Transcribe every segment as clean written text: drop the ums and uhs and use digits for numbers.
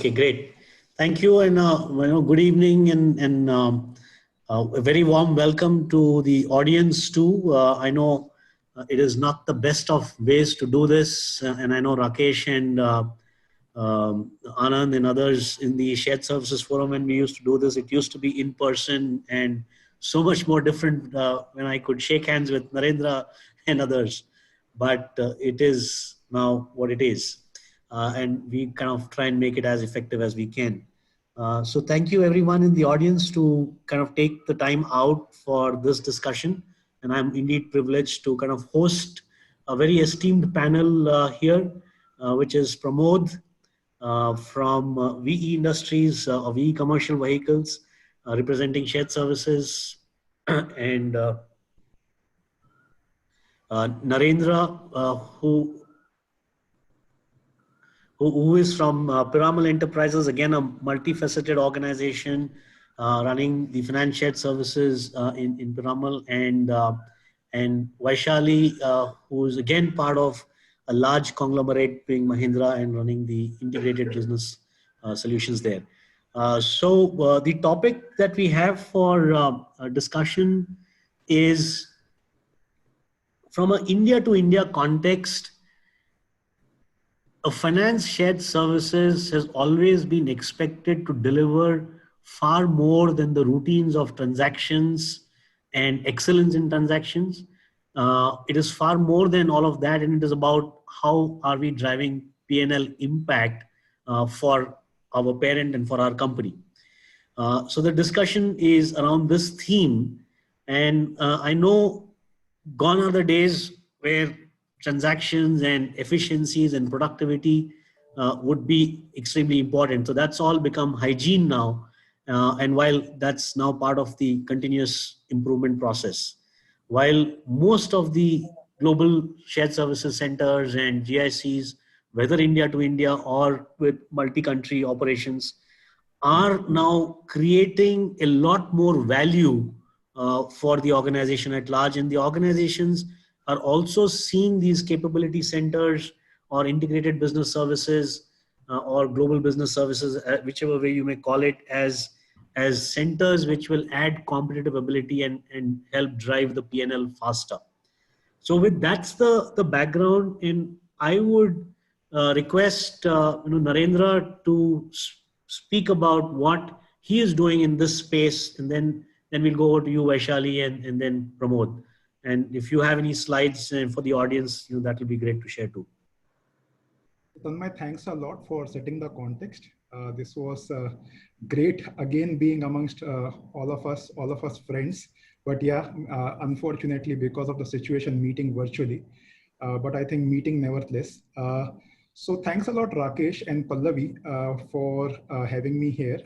Okay, great. Thank you, and good evening, and a very warm welcome to the audience too. I know it is not the best of ways to do this, and I know Rakesh and Anand and others in the Shared Services Forum, when we used to do this, it used to be in person and so much more different when I could shake hands with Narendra and others. But it is now what it is. And we kind of try and make it as effective as we can. So thank you everyone in the audience to kind of take the time out for this discussion. And I'm indeed privileged to kind of host a very esteemed panel here, which is Pramod from VE Industries of VE Commercial Vehicles, representing shared services, and Narendra, who is from Piramal Enterprises, again a multifaceted organization running the finance shared services in Piramal, and Vaishali, who is again part of a large conglomerate being Mahindra and running the integrated business solutions there. So the topic that we have for discussion is, from an India to India context, a finance shared services has always been expected to deliver far more than the routines of transactions and excellence in transactions. It is far more than all of that, and it is about how are we driving P&L impact for our parent and for our company. So the discussion is around this theme, and I know gone are the days where transactions and efficiencies and productivity would be extremely important. So that's all become hygiene now. And while that's now part of the continuous improvement process, while most of the global shared services centers and GICs, whether India to India or with multi-country operations, are now creating a lot more value for the organization at large, and the organizations are also seeing these capability centers or integrated business services or global business services, whichever way you may call it, as centers which will add competitive ability and help drive the P&L faster. So with that's the background, and I would request Narendra to speak about what he is doing in this space, and then we'll go over to you, Vaishali, and then Pramod. And if you have any slides for the audience, that will be great to share too. Tanmay, thanks a lot for setting the context. This was great, again, being amongst all of us friends. But yeah, unfortunately, because of the situation, meeting virtually. But I think meeting nevertheless. So thanks a lot, Rakesh and Pallavi, for having me here.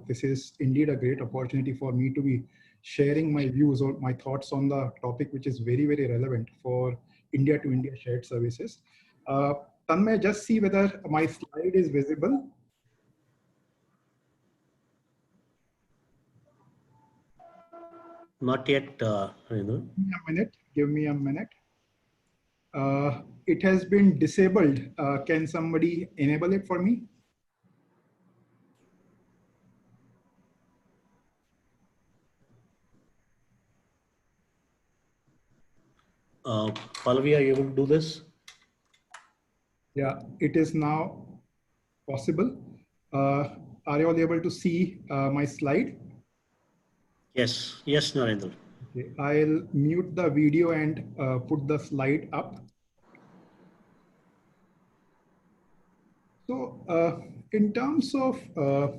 This is indeed a great opportunity for me to be sharing my views or my thoughts on the topic, which is very, very relevant for India to India shared services. Tanmay, just see whether my slide is visible. Not yet, Give me a minute. It has been disabled. Can somebody enable it for me? Pallavi, are you able to do this? Yeah, it is now possible. Are you all able to see my slide? Yes, Narendra. Okay, I'll mute the video and put the slide up. So in terms of what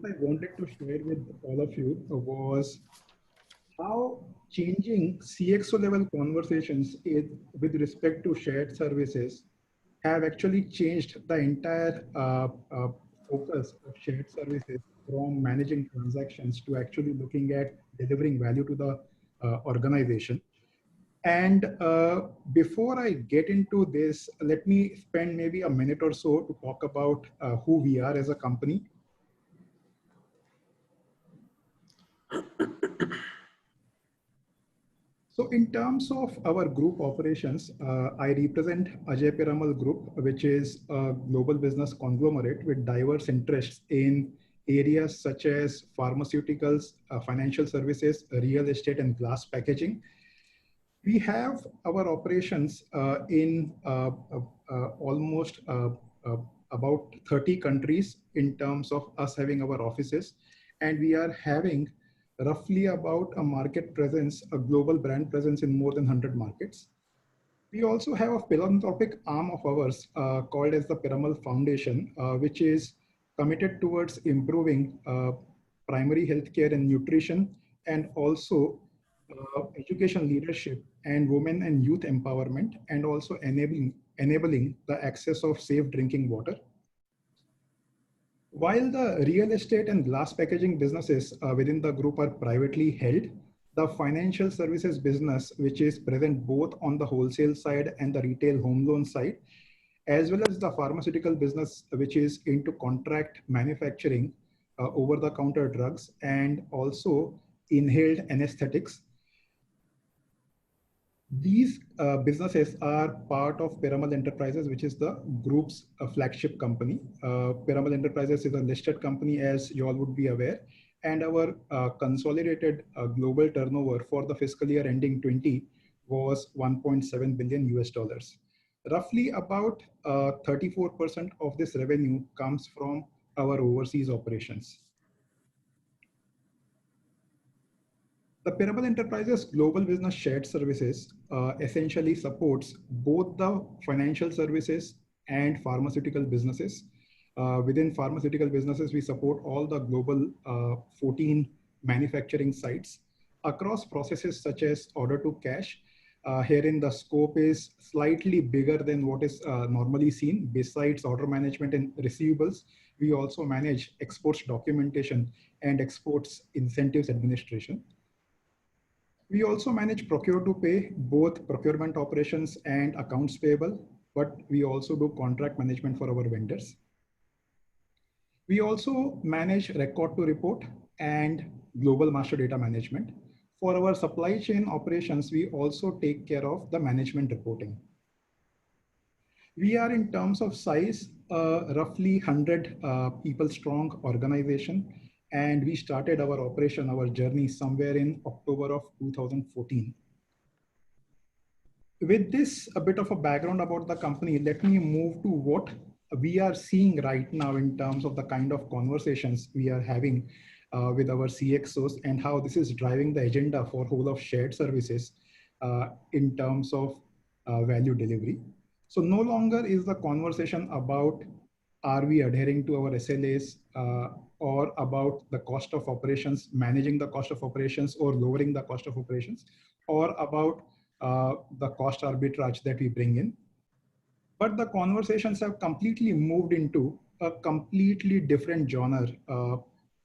I wanted to share with all of you was how changing CXO level conversations with respect to shared services have actually changed the entire focus of shared services from managing transactions to actually looking at delivering value to the organization. And before I get into this, let me spend maybe a minute or so to talk about who we are as a company. So in terms of our group operations, I represent Ajay Piramal Group, which is a global business conglomerate with diverse interests in areas such as pharmaceuticals, financial services, real estate, and glass packaging. We have our operations in almost about 30 countries in terms of us having our offices. And we are having roughly about a market presence, a global brand presence in more than 100 markets. We also have a philanthropic arm of ours called as the Piramal Foundation, which is committed towards improving primary healthcare and nutrition, and also education leadership and women and youth empowerment, and also enabling the access of safe drinking water. While the real estate and glass packaging businesses within the group are privately held, the financial services business, which is present both on the wholesale side and the retail home loan side, as well as the pharmaceutical business, which is into contract manufacturing, over-the-counter drugs, and also inhaled anesthetics. These businesses are part of Piramal Enterprises, which is the group's flagship company. Piramal Enterprises is a listed company, as you all would be aware, and our consolidated global turnover for the fiscal year ending 20 was 1.7 billion US dollars. Roughly about 34% of this revenue comes from our overseas operations. The Piramal Enterprises Global Business Shared Services essentially supports both the financial services and pharmaceutical businesses. Within pharmaceutical businesses, we support all the global 14 manufacturing sites across processes such as order to cash. Herein the scope is slightly bigger than what is normally seen. Besides order management and receivables, we also manage exports documentation and exports incentives administration. We also manage procure to pay, both procurement operations and accounts payable, but we also do contract management for our vendors. We also manage record to report and global master data management. For our supply chain operations, we also take care of the management reporting. We are, in terms of size, roughly 100 people strong organization. And we started our operation, our journey somewhere in October of 2014. With this, a bit of a background about the company, let me move to what we are seeing right now in terms of the kind of conversations we are having with our CXOs and how this is driving the agenda for whole of shared services in terms of value delivery. So no longer is the conversation about are we adhering to our SLAs or about the cost of operations, managing the cost of operations or lowering the cost of operations, or about the cost arbitrage that we bring in. But the conversations have completely moved into a completely different genre.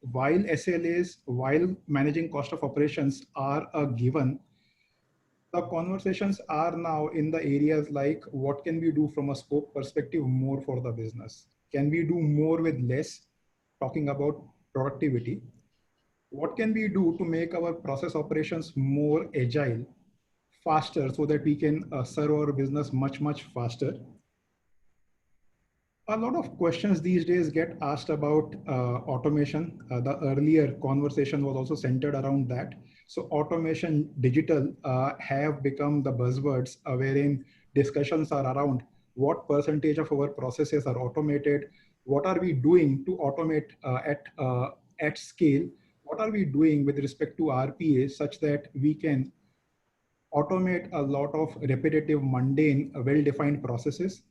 While SLAs, while managing cost of operations are a given, the conversations are now in the areas like what can we do from a scope perspective more for the business? Can we do more with less? Talking about productivity. What can we do to make our process operations more agile, faster, so that we can serve our business much, much faster? A lot of questions these days get asked about automation. The earlier conversation was also centered around that. So automation, digital have become the buzzwords wherein discussions are around what percentage of our processes are automated, what are we doing to automate at scale, what are we doing with respect to RPA such that we can automate a lot of repetitive, mundane, well-defined processes.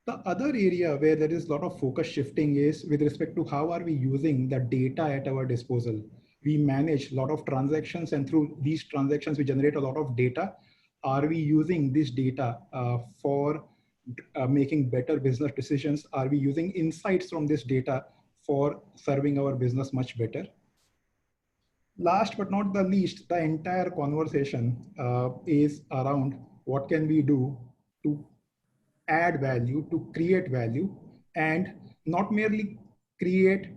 The other area where there is a lot of focus shifting is with respect to how are we using the data at our disposal. We manage a lot of transactions, and through these transactions, we generate a lot of data. Are we using this data for making better business decisions? Are we using insights from this data for serving our business much better? Last but not the least, the entire conversation is around what can we do to add value, to create value, and not merely create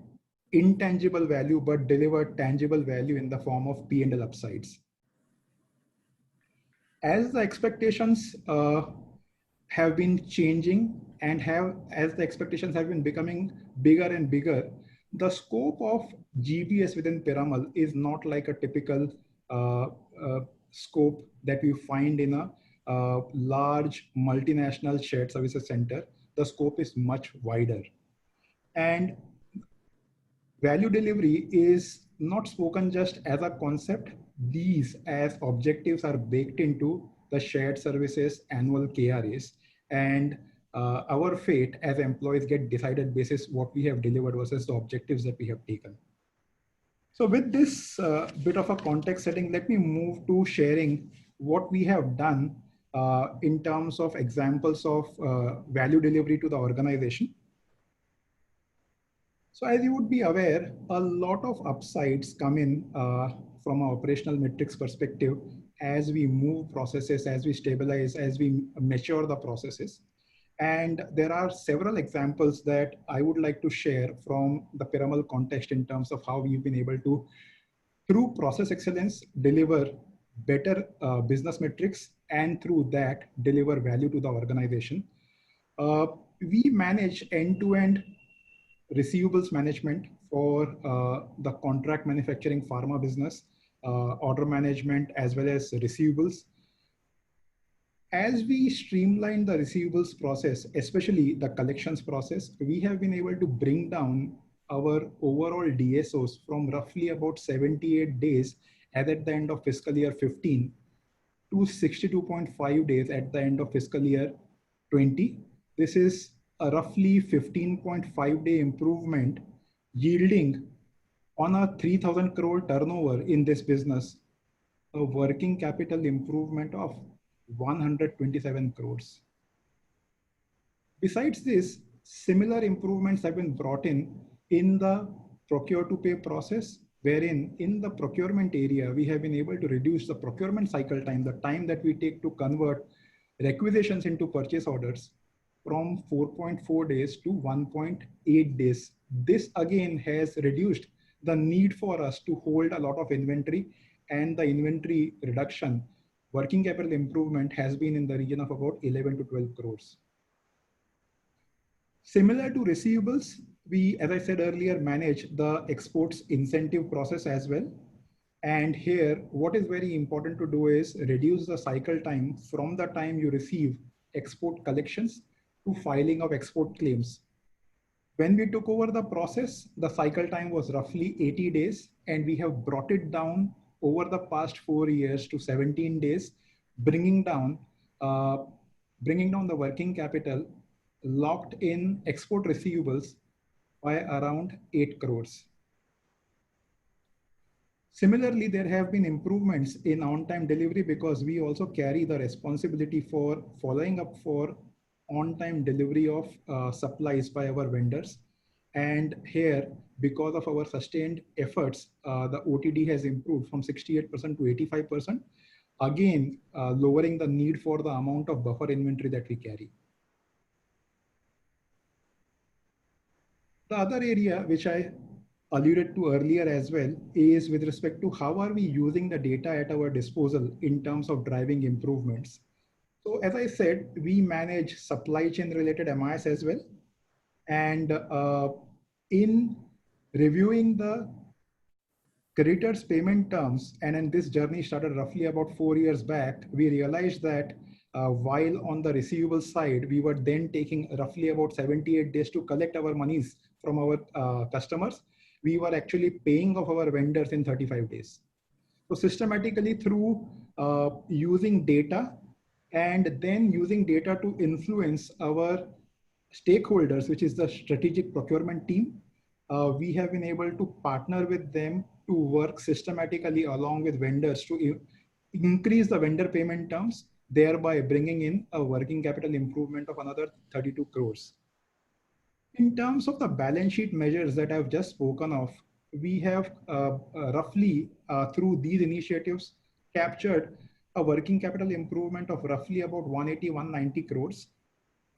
intangible value, but deliver tangible value in the form of P&L upsides. As the expectations have been changing and as the expectations have been becoming bigger and bigger, the scope of GBS within Piramal is not like a typical uh, scope that we find in a large multinational shared services center. The scope is much wider. And value delivery is not spoken just as a concept. These as objectives are baked into the shared services annual KRAs. And our fate as employees get decided basis what we have delivered versus the objectives that we have taken. So with this bit of a context setting, let me move to sharing what we have done in terms of examples of value delivery to the organization. So as you would be aware, a lot of upsides come in from an operational metrics perspective as we move processes, as we stabilize, as we mature the processes. And there are several examples that I would like to share from the Piramal context in terms of how we've been able to, through process excellence, deliver better business metrics, and through that, deliver value to the organization. We manage end-to-end receivables management for the contract manufacturing pharma business, order management, as well as receivables. As we streamline the receivables process, especially the collections process, we have been able to bring down our overall DSOs from roughly about 78 days as at the end of fiscal year 15 to 62.5 days at the end of fiscal year 20. This is a roughly 15.5-day improvement, yielding on a 3,000 crore turnover in this business, a working capital improvement of 127 crores. Besides this, similar improvements have been brought in the procure to pay process, wherein in the procurement area, we have been able to reduce the procurement cycle time, the time that we take to convert requisitions into purchase orders, from 4.4 days to 1.8 days. This again has reduced the need for us to hold a lot of inventory, and the inventory reduction, working capital improvement has been in the region of about 11 to 12 crores. Similar to receivables, we, as I said earlier, manage the exports incentive process as well. And here, what is very important to do is reduce the cycle time from the time you receive export collections to filing of export claims. When we took over the process, the cycle time was roughly 80 days, and we have brought it down over the past 4 years to 17 days, bringing down the working capital locked in export receivables by around 8 crores. Similarly, there have been improvements in on-time delivery because we also carry the responsibility for following up for on-time delivery of supplies by our vendors. And here, because of our sustained efforts, the OTD has improved from 68% to 85%, again, lowering the need for the amount of buffer inventory that we carry. The other area which I alluded to earlier as well is with respect to how are we using the data at our disposal in terms of driving improvements. So as I said, we manage supply chain related MIS as well. And in reviewing the creditors payment terms, and then this journey started roughly about 4 years back, we realized that while on the receivable side, we were then taking roughly about 78 days to collect our monies from our customers, we were actually paying off our vendors in 35 days. So systematically through using data and then using data to influence our stakeholders, which is the strategic procurement team, we have been able to partner with them to work systematically along with vendors to increase the vendor payment terms, thereby bringing in a working capital improvement of another 32 crores. In terms of the balance sheet measures that I've just spoken of, we have roughly through these initiatives captured a working capital improvement of roughly about 180, 190 crores.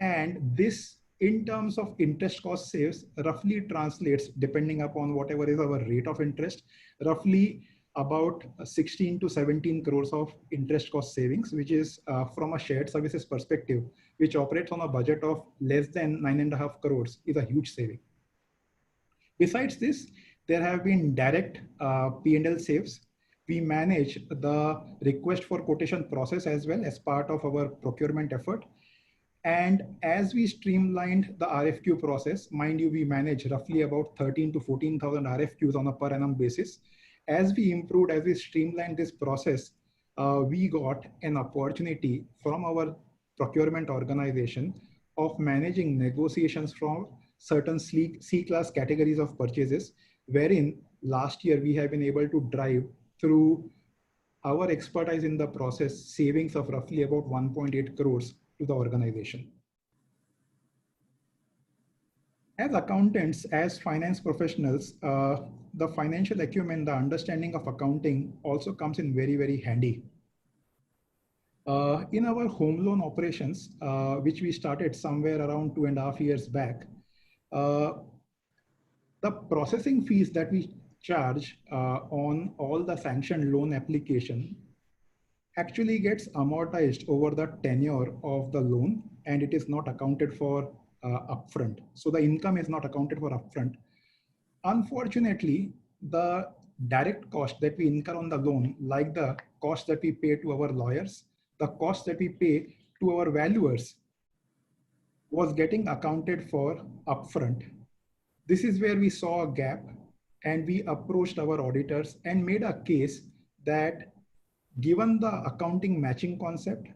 And this in terms of interest cost saves roughly translates, depending upon whatever is our rate of interest, roughly about 16 to 17 crores of interest cost savings, which is from a shared services perspective, which operates on a budget of less than 9.5 crores, is a huge saving. Besides this, there have been direct P&L saves. We manage the request for quotation process as well as part of our procurement effort. And as we streamlined the RFQ process, mind you, we manage roughly about 13 to 14,000 RFQs on a per annum basis. As we improved, as we streamlined this process, we got an opportunity from our procurement organization of managing negotiations from certain C-class categories of purchases, wherein last year we have been able to drive through our expertise in the process savings of roughly about 1.8 crores to the organization. As accountants, as finance professionals, the financial acumen, the understanding of accounting also comes in very, very handy. In our home loan operations, which we started somewhere around 2.5 years back, the processing fees that we charge on all the sanctioned loan application actually gets amortized over the tenure of the loan, and it is not accounted for upfront. So the income is not accounted for upfront. Unfortunately, the direct cost that we incur on the loan, like the cost that we pay to our lawyers, the cost that we pay to our valuers, was getting accounted for upfront. This is where we saw a gap, and we approached our auditors and made a case that given the accounting matching concept,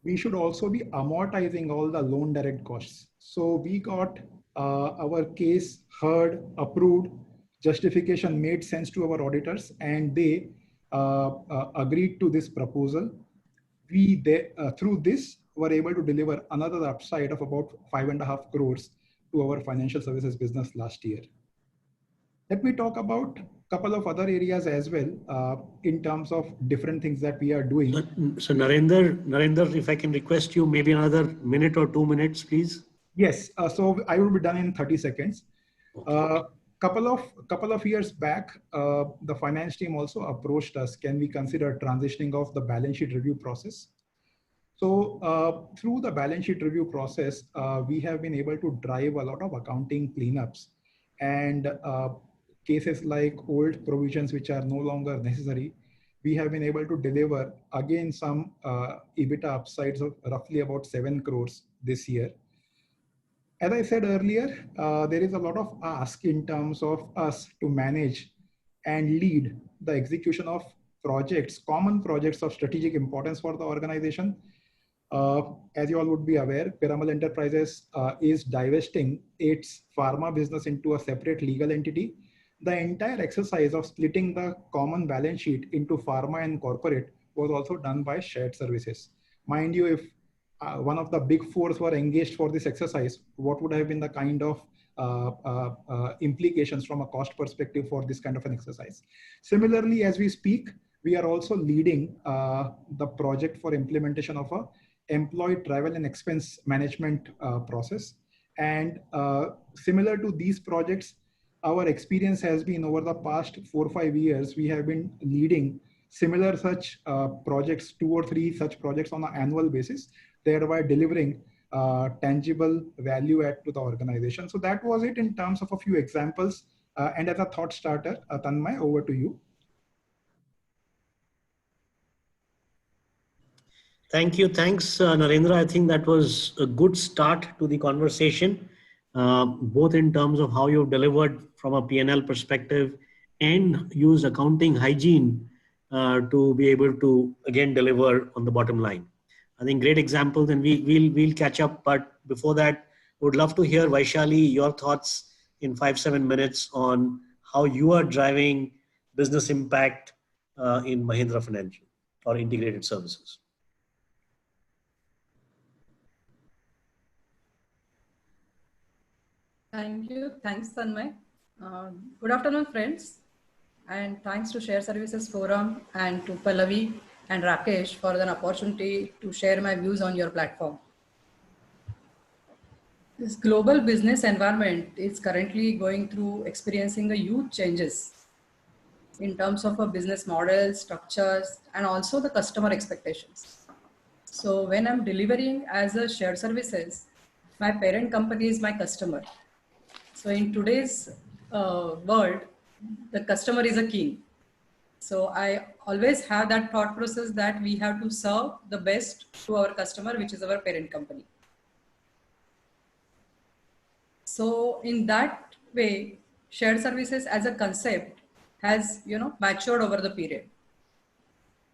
we should also be amortizing all the loan direct costs. So we got our case heard, approved, justification made sense to our auditors, and they agreed to this proposal. We, through this, were able to deliver another upside of about 5.5 crores to our financial services business last year. Let me talk about a couple of other areas as well in terms of different things that we are doing. So Narendra, if I can request you maybe another minute or 2 minutes, please. Yes, so I will be done in 30 seconds. Okay. Couple of years back, the finance team also approached us. Can we consider transitioning off the balance sheet review process? So through the balance sheet review process, we have been able to drive a lot of accounting cleanups, and cases like old provisions which are no longer necessary, we have been able to deliver again some EBITDA upsides of roughly about 7 crores this year. As I said earlier, there is a lot of ask in terms of us to manage and lead the execution of projects, common projects of strategic importance for the organization. As you all would be aware, Piramal Enterprises is divesting its pharma business into a separate legal entity. The entire exercise of splitting the common balance sheet into pharma and corporate was also done by shared services. Mind you, if one of the big fours were engaged for this exercise, what would have been the kind of implications from a cost perspective for this kind of an exercise? Similarly, as we speak, we are also leading the project for implementation of a employee travel and expense management process. And similar to these projects, our experience has been over the past 4 or 5 years, we have been leading similar such projects, 2 or 3 such projects on an annual basis, thereby delivering tangible value add to the organization. So that was it in terms of a few examples. And as a thought starter, Tanmay, over to you. Thank you. Thanks, Narendra. I think that was a good start to the conversation, both in terms of how you've delivered from a P&L perspective and use accounting hygiene to be able to, again, deliver on the bottom line. I think great examples, and we'll catch up. But before that, would love to hear, Vaishali, your thoughts in 5-7 minutes on how you are driving business impact in Mahindra Financial or integrated services. Thank you. Thanks, Tanmay. Good afternoon, friends. And thanks to Share Services Forum and to Pallavi and Rakesh for an opportunity to share my views on your platform. This global business environment is currently experiencing a huge changes. in terms of a business model, structures, and also the customer expectations. So when I'm delivering as a shared services, my parent company is my customer. So in today's world, the customer is a king. So I always have that thought process that we have to serve the best to our customer, which is our parent company. So in that way, shared services as a concept has, matured over the period.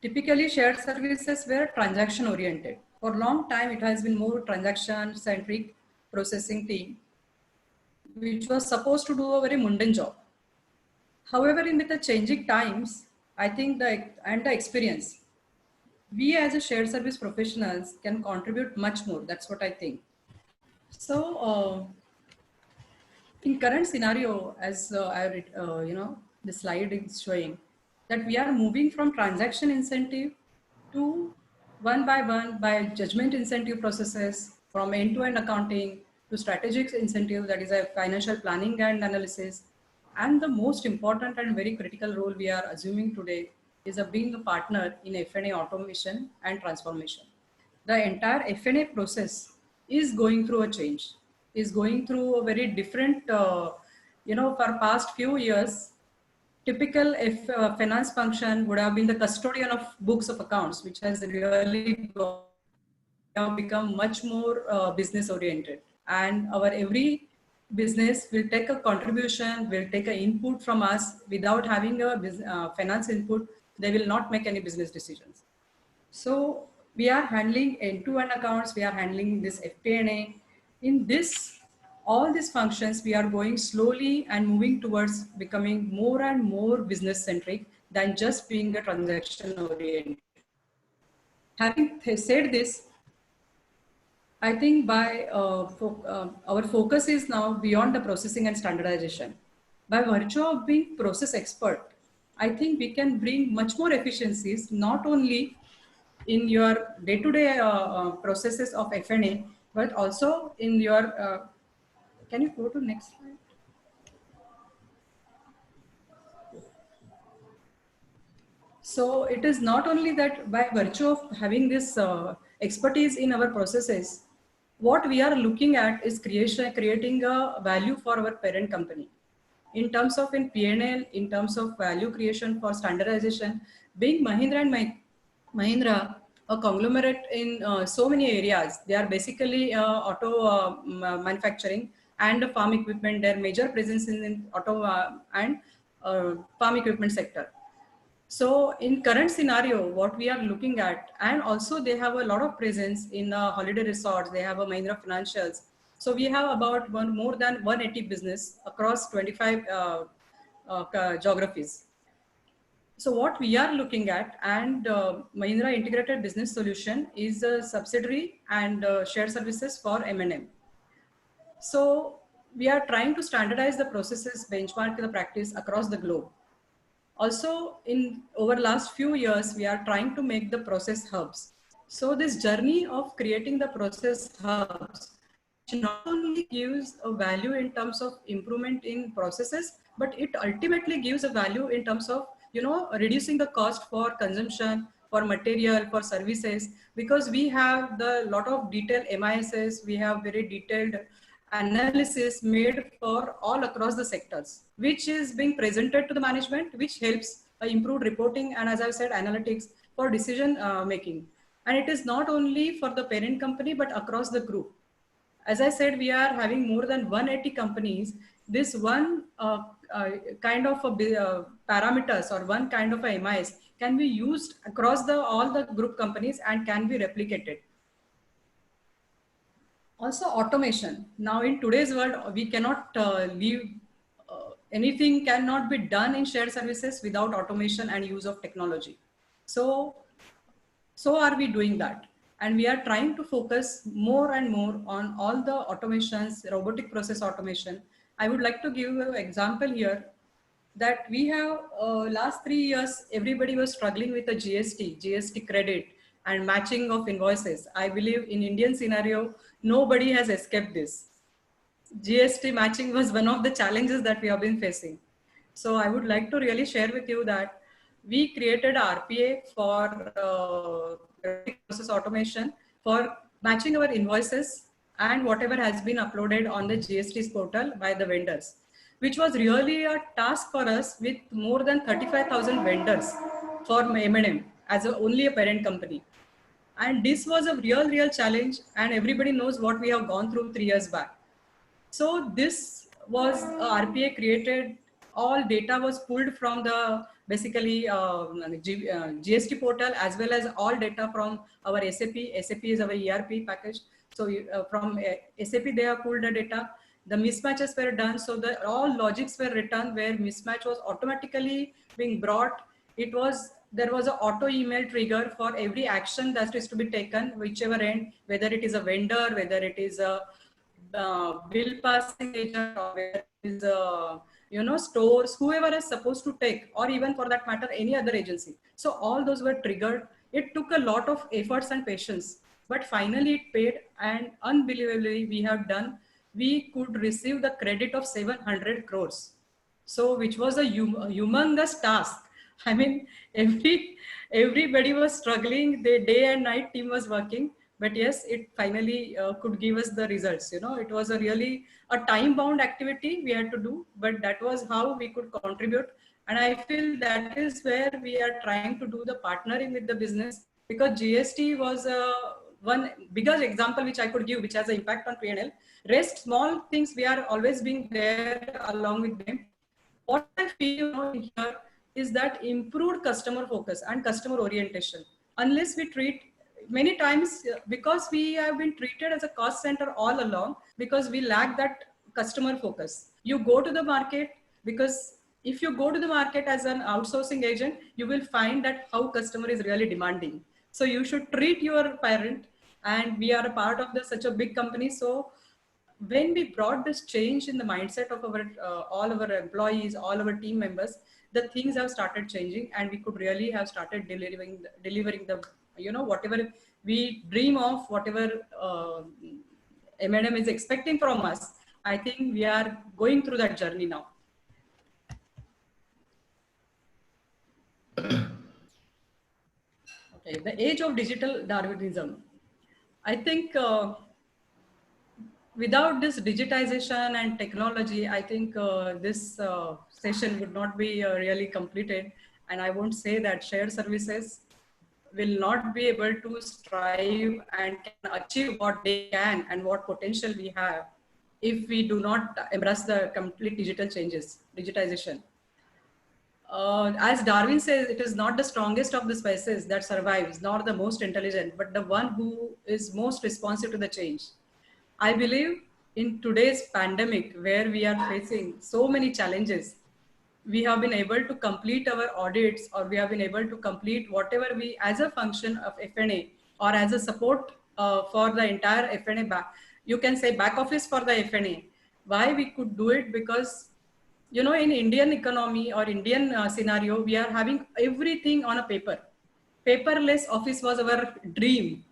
Typically, shared services were transaction oriented. For a long time, it has been more transaction centric processing team, which was supposed to do a very mundane job. However, in with the changing times, I think the experience, we as a shared service professionals can contribute much more. That's what I think. So, in current scenario, as the slide is showing, that we are moving from transaction incentive to one by judgment incentive processes, from end-to-end accounting to strategic incentive, that is a financial planning and analysis. And the most important and very critical role we are assuming today is being a partner in F&A automation and transformation. The entire F&A process is going through a change, is going through a very different, for past few years, typical finance function would have been the custodian of books of accounts, which has really now become much more business oriented. And our every business will take a contribution, will take an input from us. Without having a finance input, they will not make any business decisions. So we are handling end-to-end accounts, we are handling this FP&A. In this, all these functions, we are going slowly and moving towards becoming more and more business centric than just being a transaction oriented. Having said this, I think by our focus is now beyond the processing and standardization. By virtue of being process expert, I think we can bring much more efficiencies, not only in your day-to-day processes of F&A, but also in your, can you go to next slide? So it is not only that by virtue of having this expertise in our processes, what we are looking at is creating a value for our parent company. In terms of in P&L, in terms of value creation for standardization, being Mahindra and Mahindra, a conglomerate in so many areas. They are basically auto manufacturing and farm equipment. Their major presence in auto and farm equipment sector. So in current scenario, what we are looking at, and also they have a lot of presence in holiday resorts. They have a Mahindra Financials. So we have about more than 180 business across 25 geographies. So what we are looking at, and Mahindra Integrated Business Solution is a subsidiary and shared services for M&M. So we are trying to standardize the processes, benchmark the practice across the globe. Also, in over last few years, we are trying to make the process hubs. So this journey of creating the process hubs not only gives a value in terms of improvement in processes, but it ultimately gives a value in terms of reducing the cost for consumption, for material, for services, because we have the lot of detailed MISs, we have very detailed analysis made for all across the sectors, which is being presented to the management, which helps improve reporting and, as I said, analytics for decision making. And it is not only for the parent company, but across the group. As I said, we are having more than 180 companies. This one kind of parameters or one kind of a MIS can be used across all the group companies and can be replicated. Also automation. Now in today's world, we cannot leave, anything cannot be done in shared services without automation and use of technology. So are we doing that? And we are trying to focus more and more on all the automations, robotic process automation. I would like to give an example here that we have last 3 years, everybody was struggling with the GST credit and matching of invoices. I believe in Indian scenario, nobody has escaped this. GST matching was one of the challenges that we have been facing. So I would like to really share with you that we created RPA for process automation for matching our invoices and whatever has been uploaded on the GST's portal by the vendors, which was really a task for us with more than 35,000 vendors for M&M as only a parent company. And this was a real challenge, and everybody knows what we have gone through 3 years back. So this was RPA created, all data was pulled from the basically GST portal, as well as all data from our SAP. SAP is our ERP package. So from SAP, they have pulled the data. The mismatches were done. So the all logics were written where mismatch was automatically being brought. There was an auto email trigger for every action that is to be taken, whichever end, whether it is a vendor, whether it is a bill passing agent, or whether it is stores, whoever is supposed to take, or even for that matter any other agency. So all those were triggered. It took a lot of efforts and patience, but finally it paid, and unbelievably we could receive the credit of 700 crores. So which was a humongous task. I mean, everybody was struggling. The day and night team was working, but yes, it finally could give us the results. It was a time bound activity we had to do, but that was how we could contribute. And I feel that is where we are trying to do the partnering with the business, because GST was one bigger example which I could give, which has an impact on P&L. Rest small things, we are always being there along with them. What I feel here is that improved customer focus and customer orientation. Unless we treat many times, because we have been treated as a cost center all along, because we lack that customer focus. You go to the market, because if you go to the market as an outsourcing agent, you will find that how customer is really demanding. So you should treat your parent, and we are a part of such a big company. So when we brought this change in the mindset of our all our employees, all our team members, the things have started changing, and we could really have started delivering the whatever we dream of, whatever M&M is expecting from us. I think we are going through that journey now. Okay, the age of digital Darwinism. I think without this digitization and technology, I think this session would not be really completed. And I won't say that shared services will not be able to strive and can achieve what they can and what potential we have if we do not embrace the complete digitization. As Darwin says, it is not the strongest of the species that survives, nor the most intelligent, but the one who is most responsive to the change. I believe in today's pandemic, where we are facing so many challenges, we have been able to complete our audits, or we have been able to complete whatever we, as a function of F&A, or as a support for the entire F&A you can say back office for the F&A. Why we could do it? Because in Indian economy or Indian scenario, we are having everything on a paper. Paperless office was our dream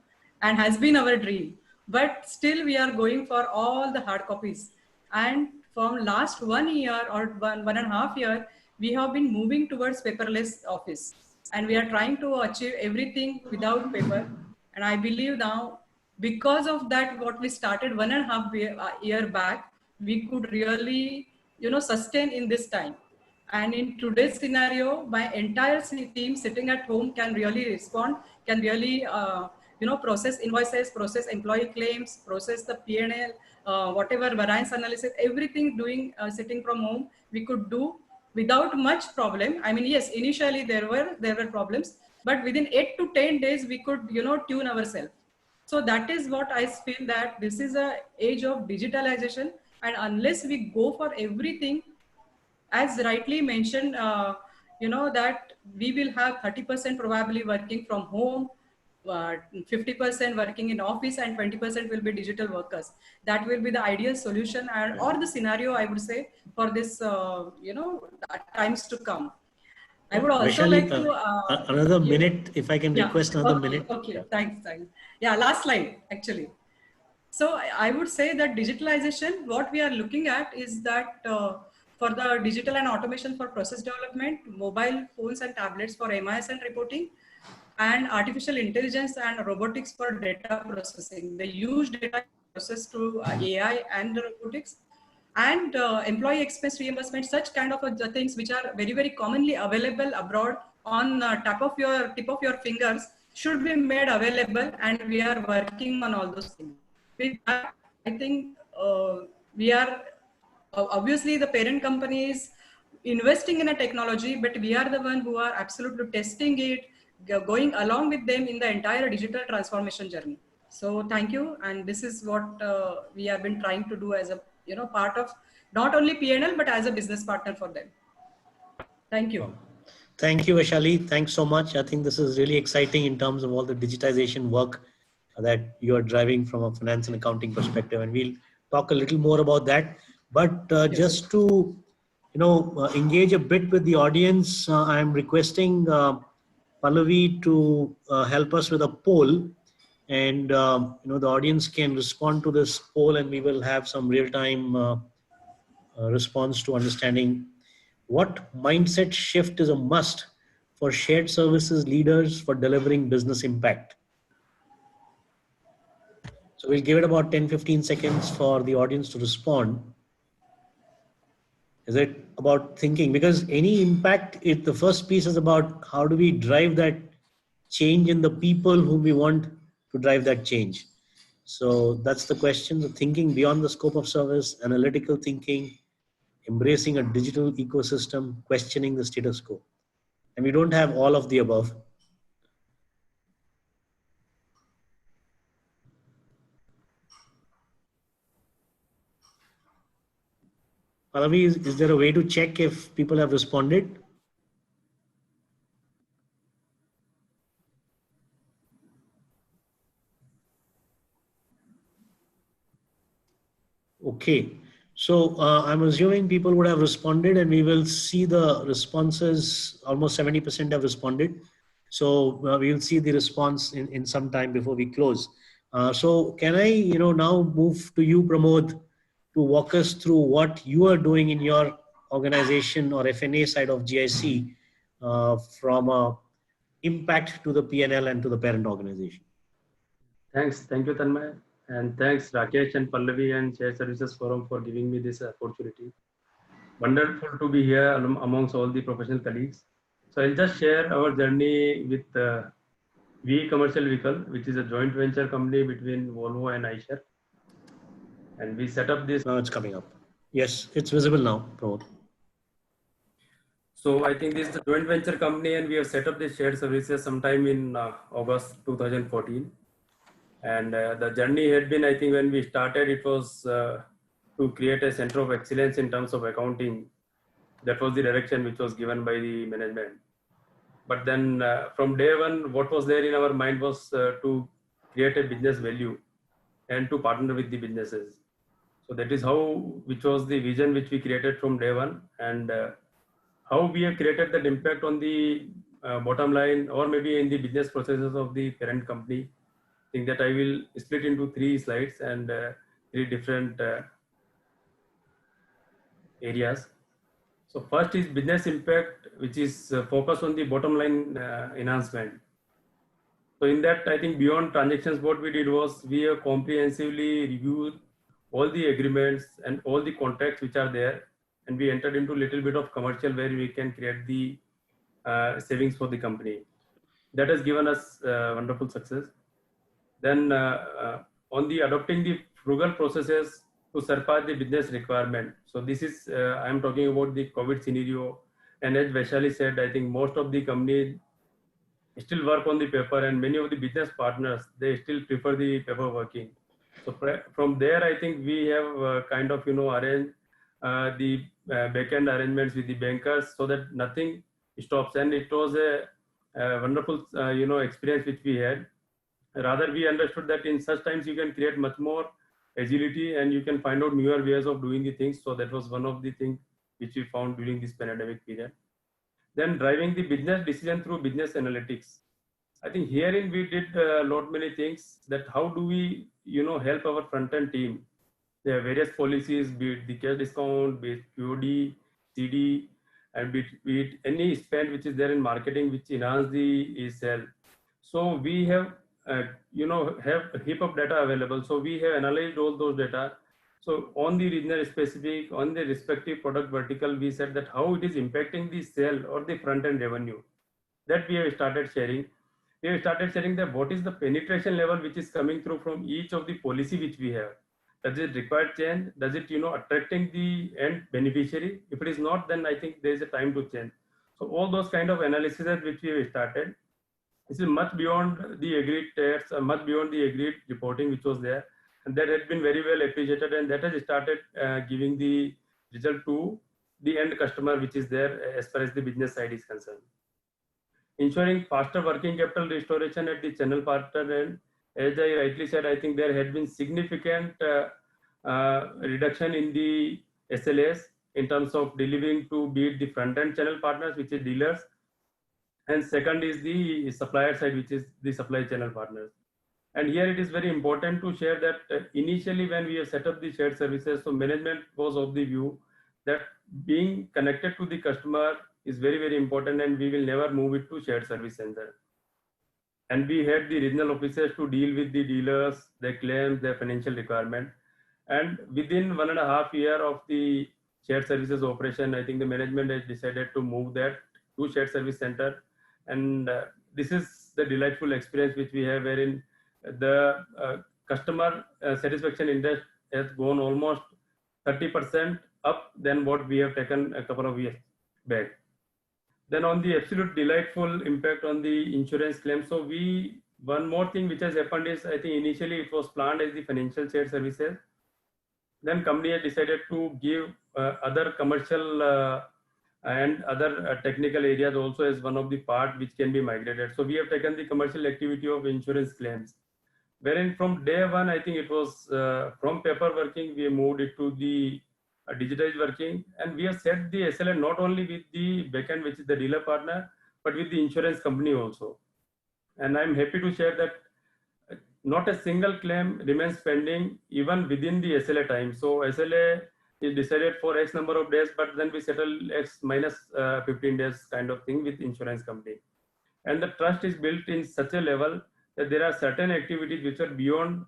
and has been our dream, but still we are going for all the hard copies. And from last 1 year or one and a half year, we have been moving towards paperless office, and we are trying to achieve everything without paper. And I believe now, because of that, what we started 1.5 year back, we could really sustain in this time. And in today's scenario, my entire team sitting at home can really respond, can really process invoices, process employee claims, process the P&L, whatever variance analysis, everything doing sitting from home, we could do without much problem. I mean, yes, initially there were problems, but within 8 to 10 days we could tune ourselves. So that is what I feel, that this is a age of digitalization, and unless we go for everything, as rightly mentioned, that we will have 30% probably working from home, 50% working in office, and 20% will be digital workers. That will be the ideal solution, or the scenario, I would say, for this, times to come. I would also Vaishali, like to... another minute, if I can request another minute. Okay, yeah. Thanks. Yeah, last slide, actually. So I would say that digitalization, what we are looking at is that for the digital and automation for process development, mobile phones and tablets for MIS and reporting, and artificial intelligence and robotics for data processing. They use data process to AI and robotics, and employee expense reimbursement, such kind of the things which are very, very commonly available abroad on tip of your fingers should be made available, and we are working on all those things. With that, I think we are obviously the parent company is investing in a technology, but we are the one who are absolutely testing it, going along with them in the entire digital transformation journey. So thank you, and this is what we have been trying to do as a part of not only PNL but as a business partner for them. Thank you. Thank you, Vaishali. Thanks so much. I think this is really exciting in terms of all the digitization work that you are driving from a finance and accounting perspective, and we'll talk a little more about that. But just to engage a bit with the audience, I'm requesting Pallavi to help us with a poll, and the audience can respond to this poll, and we will have some real-time response to understanding what mindset shift is a must for shared services leaders for delivering business impact. So we'll give it about 10-15 seconds for the audience to respond. Is it about thinking? Because any impact, the first piece is about how do we drive that change in the people whom we want to drive that change. So that's the question, the thinking beyond the scope of service, analytical thinking, embracing a digital ecosystem, questioning the status quo. And we don't have all of the above. Pallavi, is there a way to check if people have responded? Okay. So I'm assuming people would have responded, and we will see the responses. Almost 70% have responded. So we will see the response in some time before we close. So can I now move to you, Pramod, to walk us through what you are doing in your organization or FNA side of GIC from impact to the P&L and to the parent organization. Thanks. Thank you, Tanmay. And thanks, Rakesh and Pallavi and Shared Services Forum for giving me this opportunity. Wonderful to be here amongst all the professional colleagues. So I'll just share our journey with VE Commercial Vehicle, which is a joint venture company between Volvo and Eicher. And we set up this. Now it's coming up. Yes, it's visible now, Pramod. So I think this is the joint venture company, and we have set up this shared services sometime in August 2014. And the journey had been, I think when we started, it was to create a center of excellence in terms of accounting. That was the direction which was given by the management. But then from day one, what was there in our mind was to create a business value and to partner with the businesses. So that is which was the vision which we created from day one, and how we have created that impact on the bottom line or maybe in the business processes of the parent company. I think that I will split into 3 slides and 3 different areas. So first is business impact, which is focused on the bottom line enhancement. So in that, I think beyond transactions, what we did was we have comprehensively reviewed all the agreements and all the contracts which are there, and we entered into a little bit of commercial where we can create the savings for the company. That has given us wonderful success. Then on the adopting the frugal processes to surpass the business requirement. So this is, I'm talking about the COVID scenario. And as Vaishali said, I think most of the companies still work on the paper, and many of the business partners, they still prefer the paper working. So from there, I think we have kind of, arranged the back-end arrangements with the bankers so that nothing stops. And it was a wonderful, experience which we had. Rather, we understood that in such times you can create much more agility and you can find out newer ways of doing the things. So that was one of the things which we found during this pandemic period. Then driving the business decision through business analytics. I think herein we did a lot many things, that how do we, help our front-end team. There are various policies, be it the cash discount, be it QOD, CD, and be it any spend which is there in marketing which enhance the sale. So we have have a heap of data available. So we have analyzed all those data. So on the regional specific, on the respective product vertical, we said that how it is impacting the sale or the front end revenue. That we have started sharing. We have started sharing that what is the penetration level which is coming through from each of the policy which we have. Does it require change? Does it attracting the end beneficiary? If it is not, then I think there is a time to change. So all those kind of analysis which we have started. This is much beyond the agreed tests, much beyond the agreed reporting which was there, and that has been very well appreciated, and that has started giving the result to the end customer which is there as far as the business side is concerned. Ensuring faster working capital restoration at the channel partner end. As I rightly said, I think there had been significant reduction in the SLAs in terms of delivering to be it the front end channel partners, which is dealers, and second is the supplier side, which is the supply channel partners. And here it is very important to share that initially when we have set up the shared services, so management was of the view that being connected to the customer is very, very important, and we will never move it to shared service center. And we had the regional officers to deal with the dealers, their claims, their financial requirement. And within 1.5 years of the shared services operation, I think the management has decided to move that to shared service center. And this is the delightful experience which we have, wherein the customer satisfaction index has gone almost 30% up than what we have taken a couple of years back. Then on the absolute delightful impact on the insurance claim. So one more thing which has happened is, I think initially it was planned as the financial shared services. Then company has decided to give other commercial and other technical areas also as one of the part which can be migrated. So we have taken the commercial activity of insurance claims, wherein from day one, I think it was from paper working, we moved it to the digitized working, and we have set the SLA not only with the backend, which is the dealer partner, but with the insurance company also. And I'm happy to share that not a single claim remains pending even within the SLA time. So SLA is decided for X number of days, but then we settle X minus 15 days kind of thing with insurance company. And the trust is built in such a level that there are certain activities which are beyond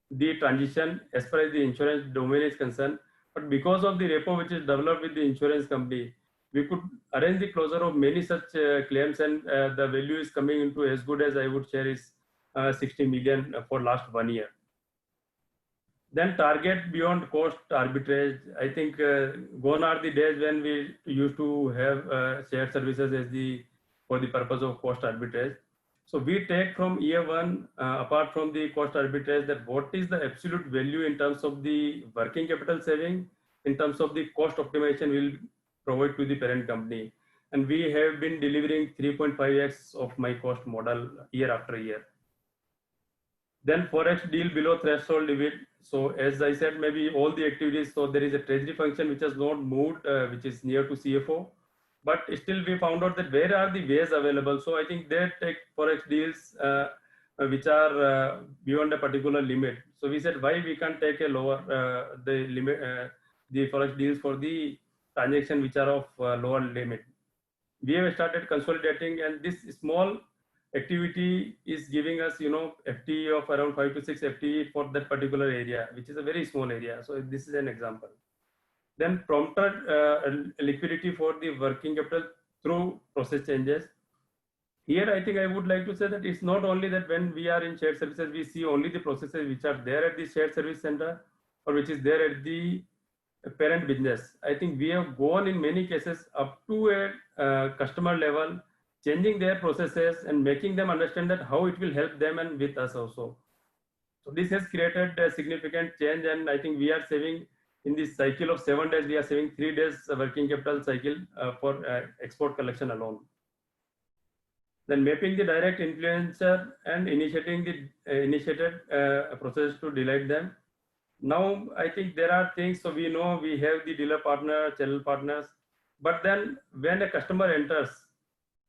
the transition as far as the insurance domain is concerned. But because of the rapport which is developed with the insurance company, we could arrange the closure of many such claims, and the value is coming into as good as I would share is 60 million for last 1 year. Then target beyond cost arbitrage. I think gone are the days when we used to have shared services as for the purpose of cost arbitrage. So we take from year one, apart from the cost arbitrage, that what is the absolute value in terms of the working capital saving, in terms of the cost optimization we'll provide to the parent company. And we have been delivering 3.5x of my cost model year after year. Then Forex deal below threshold limit. So as I said, maybe all the activities, so there is a treasury function which has not moved, which is near to CFO. But still we found out that where are the ways available. So I think they take Forex deals which are beyond a particular limit. So we said, why we can't take a lower the limit, the Forex deals for the transaction which are of lower limit. We have started consolidating, and this small activity is giving us, FTE of around 5 to 6 FTE for that particular area, which is a very small area. So this is an example. Then prompted liquidity for the working capital through process changes. Here, I think I would like to say that it's not only that when we are in shared services, we see only the processes which are there at the shared service center or which is there at the parent business. I think we have gone in many cases up to a customer level, changing their processes and making them understand that how it will help them and with us also. So this has created a significant change, and I think we are saving in this cycle of 7 days, we are saving 3 days working capital cycle for export collection alone. Then mapping the direct influencer and initiating the initiated process to delight them. Now, I think there are things, so we know we have the dealer partner, channel partners, but then when a customer enters,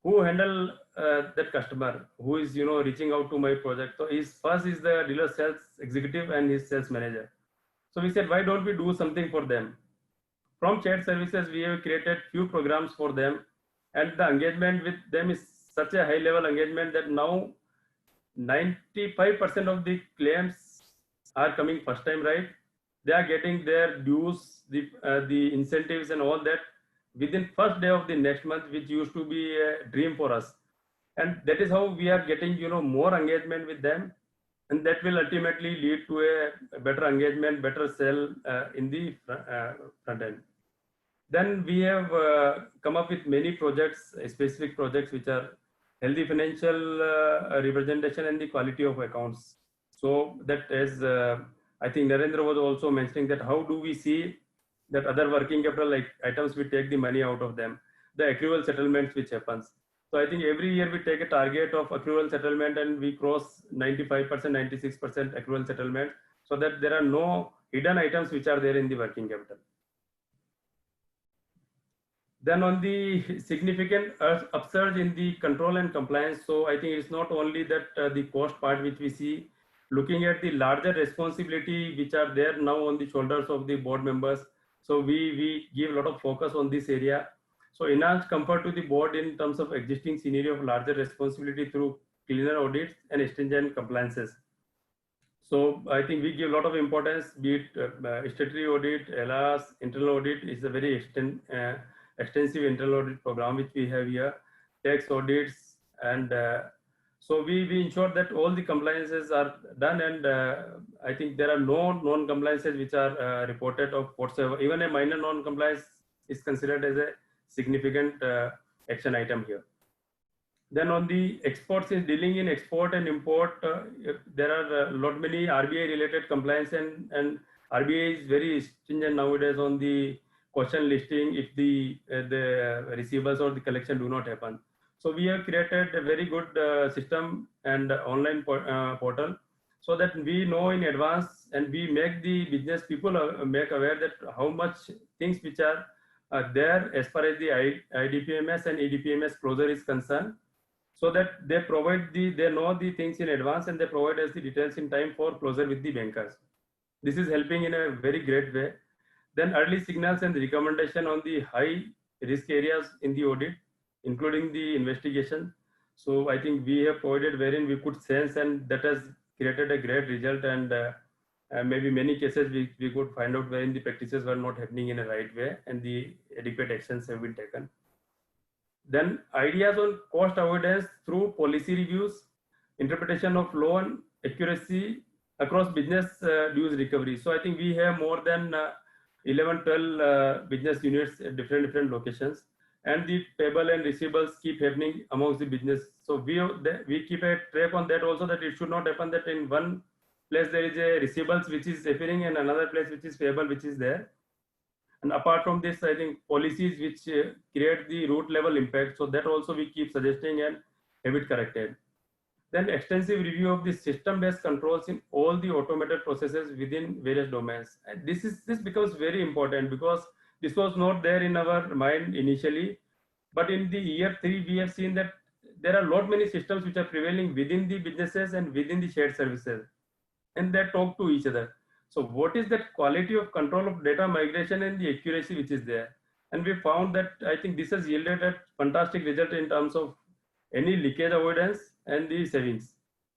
who handle that customer, who is, reaching out to my project? So first is the dealer sales executive and his sales manager. So we said, why don't we do something for them? from shared services, we have created few programs for them, and the engagement with them is such a high level engagement that now 95% of the claims are coming first time, right? They are getting their dues, the incentives and all that within first day of the next month, which used to be a dream for us. And that is how we are getting, more engagement with them. And that will ultimately lead to a better engagement, better sell in the front end. Then we have come up with many projects, specific projects, which are healthy financial representation and the quality of accounts. So that is, I think Narendra was also mentioning that how do we see that other working capital like items, we take the money out of them, the accrual settlements which happens. So I think every year we take a target of accrual settlement and we cross 95%, 96% accrual settlement, so that there are no hidden items which are there in the working capital. Then on the significant upsurge in the control and compliance. So I think it's not only that the cost part which we see, looking at the larger responsibility which are there now on the shoulders of the board members. So we give a lot of focus on this area. So enhanced comfort to the board in terms of existing scenario of larger responsibility through cleaner audits and stringent compliances. So I think we give a lot of importance, be it statutory audit, LRs, internal audit is a very extensive internal audit program which we have here, tax audits, and so we ensure that all the compliances are done, and I think there are no non-compliances which are reported of whatsoever. Even a minor non-compliance is considered as a significant action item here. Then on the exports, is dealing in export and import, there are a lot many RBI related compliance, and RBI is very stringent nowadays on the question listing if the receivables or the collection do not happen. So we have created a very good system and online portal, so that we know in advance and we make the business people make aware that how much things which are there as far as the IDPMS and EDPMS closure is concerned, so that they provide they know the things in advance and they provide us the details in time for closure with the bankers. This is helping in a very great way. Then early signals and recommendation on the high risk areas in the audit, including the investigation. So I think we have provided wherein we could sense, and that has created a great result, and maybe many cases we could find out wherein the practices were not happening in a right way and the adequate actions have been taken. Then ideas on cost avoidance through policy reviews, interpretation of law and accuracy across business dues recovery. So I think we have more than 11, 12 business units at different locations, and the payable and receivables keep happening amongst the business. So we keep a track on that also, that it should not happen that in one place there is a receivables which is appearing and another place which is payable which is there. And apart from this, I think policies which create the root level impact, so that also we keep suggesting and have it corrected. Then extensive review of the system-based controls in all the automated processes within various domains. And this becomes very important because this was not there in our mind initially, but in the year 3 we have seen that there are lot many systems which are prevailing within the businesses and within the shared services, and they talk to each other. So what is that quality of control of data migration and the accuracy which is there? And we found that I think this has yielded a fantastic result in terms of any leakage avoidance and the savings.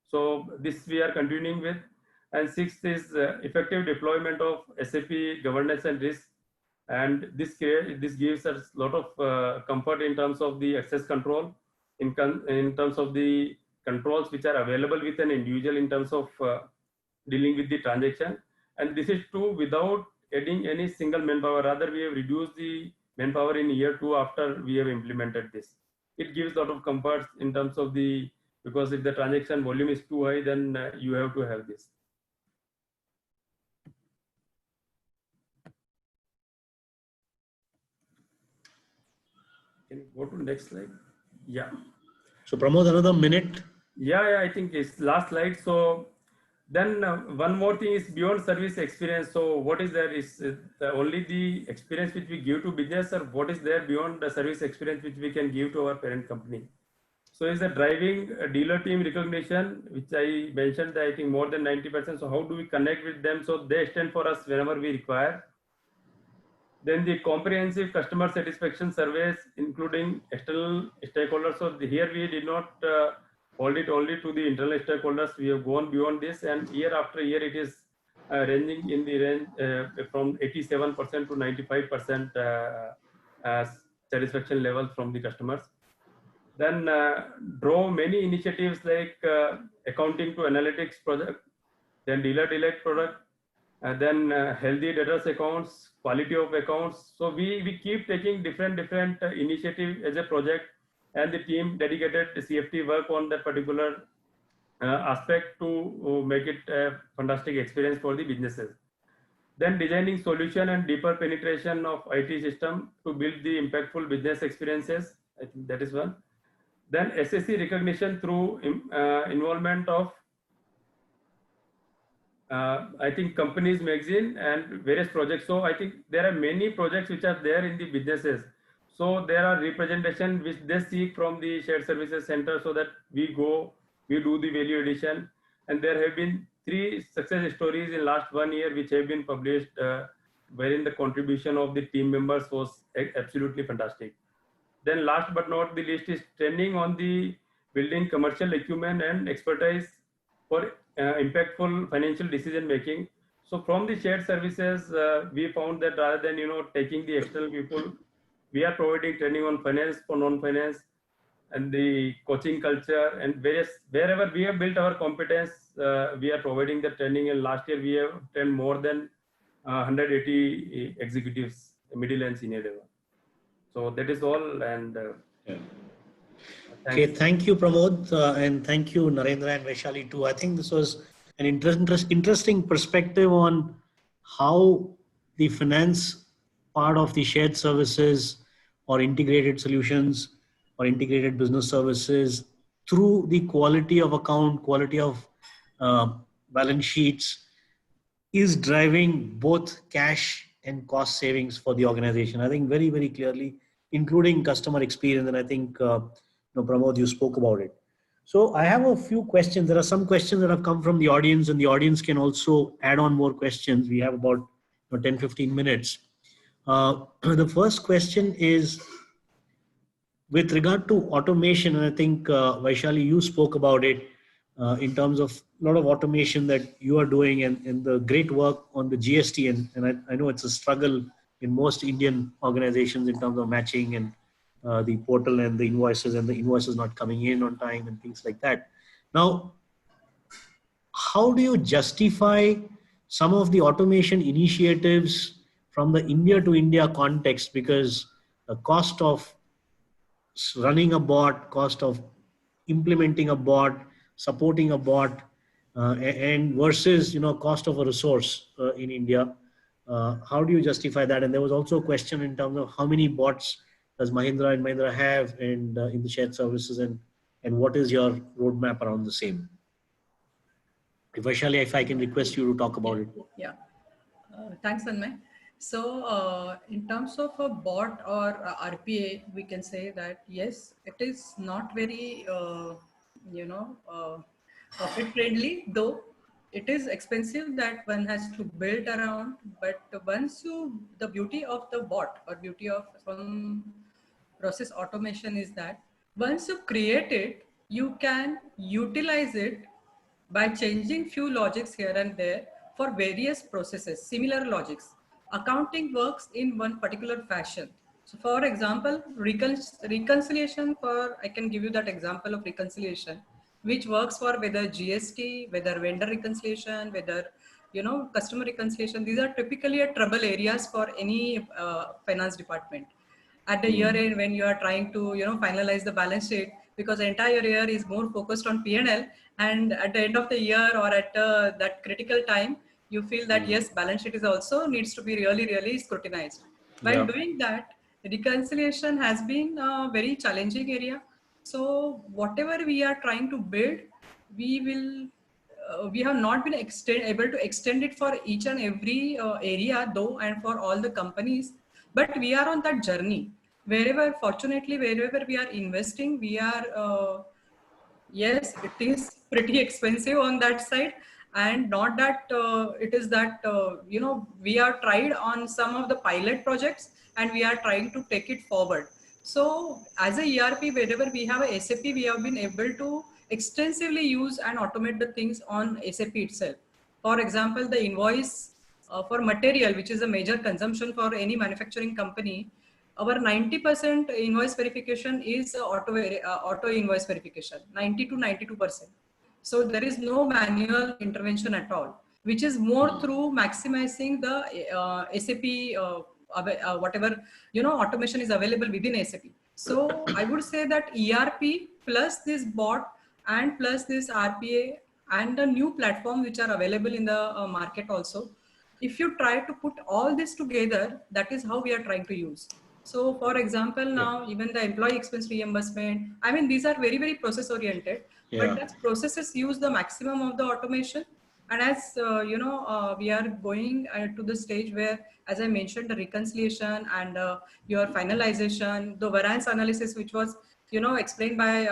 So this we are continuing with. And sixth is effective deployment of SAP governance and risk. And this gives us a lot of comfort in terms of the access control, in terms of the controls which are available with an individual in terms of dealing with the transaction. And this is true without adding any single manpower. Rather, we have reduced the manpower in year 2 after we have implemented this. It gives a lot of comfort in terms of because if the transaction volume is too high, then you have to have this. Can you go to the next slide? Yeah. So Pramod, another minute. Yeah, I think it's last slide. So then one more thing is beyond service experience. So what is there is only the experience which we give to business, or what is there beyond the service experience which we can give to our parent company? So is the driving dealer team recognition, which I mentioned, I think more than 90%. So how do we connect with them so they stand for us whenever we require? Then the comprehensive customer satisfaction surveys, including external stakeholders. So here we did not hold it only to the internal stakeholders. We have gone beyond this, and year after year it is ranging in the range from 87% to 95% satisfaction levels from the customers. Then drove many initiatives like accounting to analytics project, then dealer delight product, and then healthy debtors accounts, quality of accounts. So we keep taking different initiative as a project, and the team dedicated CFT work on that particular aspect to make it a fantastic experience for the businesses. Then designing solution and deeper penetration of IT system to build the impactful business experiences. I think that is one. Then SSC recognition through involvement of I think companies magazine and various projects. So I think there are many projects which are there in the businesses. So there are representation which they seek from the shared services center, so that we go, we do the value addition. And there have been 3 success stories in last 1 year which have been published, wherein the contribution of the team members was absolutely fantastic. Then last but not the least is training on the building commercial acumen and expertise for impactful financial decision making. So from the shared services, we found that rather than taking the external people, we are providing training on finance for non-finance and the coaching culture and various wherever we have built our competence, we are providing the training. And last year we have trained more than 180 executives, middle and senior level. So that is all. And okay, thank you, Pramod, and thank you, Narendra and Vaishali too. I think this was an interesting perspective on how the finance part of the shared services or integrated solutions or integrated business services, through the quality of account, quality of balance sheets, is driving both cash and cost savings for the organization. I think very, very clearly, including customer experience. And I think, Pramod, you spoke about it. So I have a few questions. There are some questions that have come from the audience, and the audience can also add on more questions. We have about 10-15 minutes. The first question is with regard to automation, and I think Vaishali, you spoke about it in terms of a lot of automation that you are doing and the great work on the GST. And I know it's a struggle in most Indian organizations in terms of matching and the portal and the invoices not coming in on time and things like that. Now, how do you justify some of the automation initiatives from the India to India context? Because the cost of running a bot, cost of implementing a bot, supporting a bot, and versus cost of a resource in India. How do you justify that? And there was also a question in terms of how many bots does Mahindra and Mahindra have and in the shared services, and what is your roadmap around the same? Vaishali, if I can request you to talk about it. Yeah. Thanks, Tanmay. So in terms of a bot or RPA, we can say that yes, it is not very, profit friendly, though it is expensive that one has to build around. But once the beauty of the bot or beauty of some process automation is that once you create it, you can utilize it by changing few logics here and there for various processes, similar logics. Accounting works in one particular fashion. So for example, reconciliation I can give you that example of reconciliation, which works for whether GST, whether vendor reconciliation, whether, customer reconciliation. These are typically trouble areas for any finance department. At the year end, when you are trying to, finalize the balance sheet, because the entire year is more focused on P&L, and at the end of the year or at that critical time, you feel that yes, balance sheet is also needs to be really, really scrutinized. While doing that, reconciliation has been a very challenging area. So whatever we are trying to build, we have not been able to extend it for each and every area though, and for all the companies, but we are on that journey. Fortunately, wherever we are investing, we are, yes, it is pretty expensive on that side. and not that it is that you know, we are tried on some of the pilot projects and we are trying to take it forward. So as a ERP, wherever we have a SAP, we have been able to extensively use and automate the things on SAP itself. For example, the invoice for material, which is a major consumption for any manufacturing company, our 90% invoice verification is auto invoice verification, 90 to 92%. So there is no manual intervention at all, which is more through maximizing the SAP, whatever, you know, automation is available within SAP. So I would say that ERP plus this bot and plus this RPA and the new platform which are available in the market also, if you try to put all this together, that is how we are trying to use. So for example, now even the employee expense reimbursement, I mean, these are very, very process oriented, but that processes use the maximum of the automation. And as you know, we are going to the stage where, as I mentioned, the reconciliation and your finalization, the variance analysis, which was, you know, explained by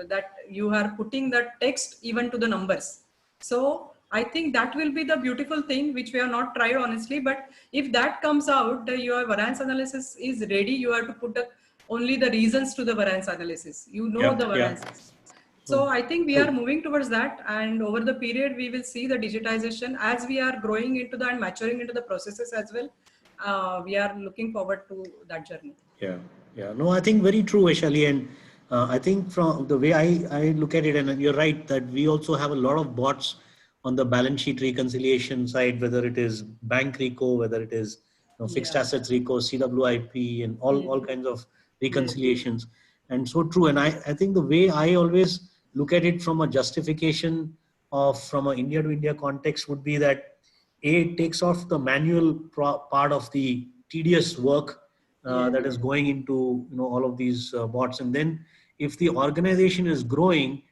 that you are putting the text even to the numbers. So I think that will be the beautiful thing which we have not tried honestly, but if that comes out, your variance analysis is ready, you have to put only the reasons to the variance analysis. You know the variances. So I think we are moving towards that, and over the period we will see the digitization as we are growing into the and maturing into the processes as well. We are looking forward to that journey. No, I think very true, Vaishali, and I think from the way I look at it, and you're right that we also have a lot of bots on the balance sheet reconciliation side, whether it is bank RICO, whether it is fixed assets RICO, CWIP, and all kinds of reconciliations. And so true. And I think the way I always look at it from a justification of from an India to India context would be that it takes off the manual part of the tedious work that is going into all of these bots. And then if the organization is growing,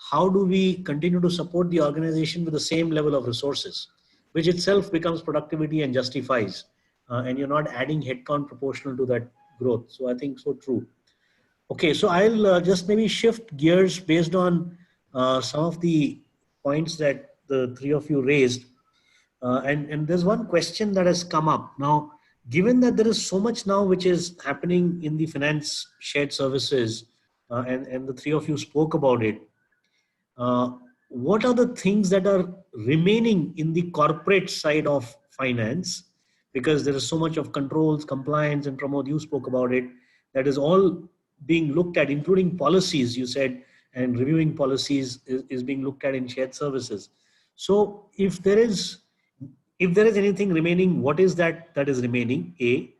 how do we continue to support the organization with the same level of resources, which itself becomes productivity and justifies, and you're not adding headcount proportional to that growth. So I think so true. Okay, so I'll just maybe shift gears based on some of the points that the three of you raised. And there's one question that has come up. Now, given that there is so much now which is happening in the finance shared services, and the three of you spoke about it, what are the things that are remaining in the corporate side of finance? Because there is so much of controls, compliance, and Pramod, you spoke about it, that is all being looked at, including policies, you said, and reviewing policies is being looked at in shared services. So if there is anything remaining, what is that is remaining? A.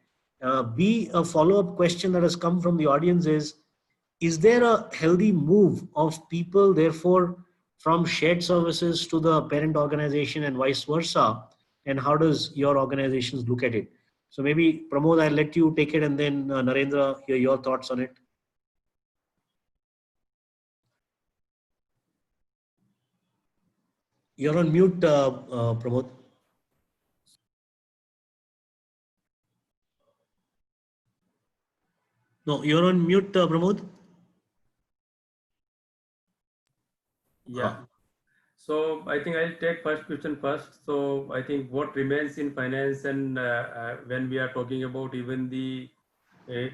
B, a follow-up question that has come from the audience is there a healthy move of people, therefore, from shared services to the parent organization and vice versa? And how does your organizations look at it? So maybe, Pramod, I'll let you take it, and then Narendra, hear your thoughts on it. You're on mute, Pramod. No, you're on mute, Pramod. Yeah. So I think I'll take first question first. So I think what remains in finance, and when we are talking about even the